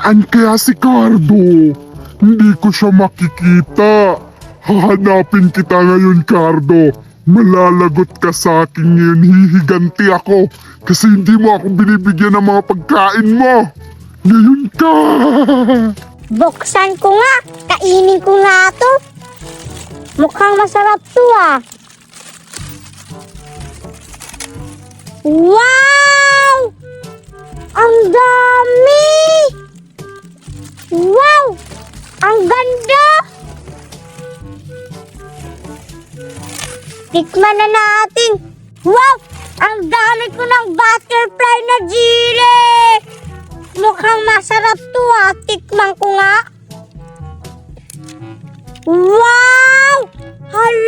Saan kaya si Cardo? Hindi ko siya makikita. Hahanapin kita ngayon, Cardo. Malalagot ka sa akin ngayon. Hihiganti ako kasi hindi mo ako binibigyan ng mga pagkain mo. Ngayon ka! Buksan ko nga. Kainin ko nga to. Mukhang masarap to ah. Wow! Ang dami! Wow! Ang ganda! Tikman na natin. Wow! Ang dami ko ng butterfly na jelly! Mukhang masarap to ah. Tikman ko nga. Wow! Hala!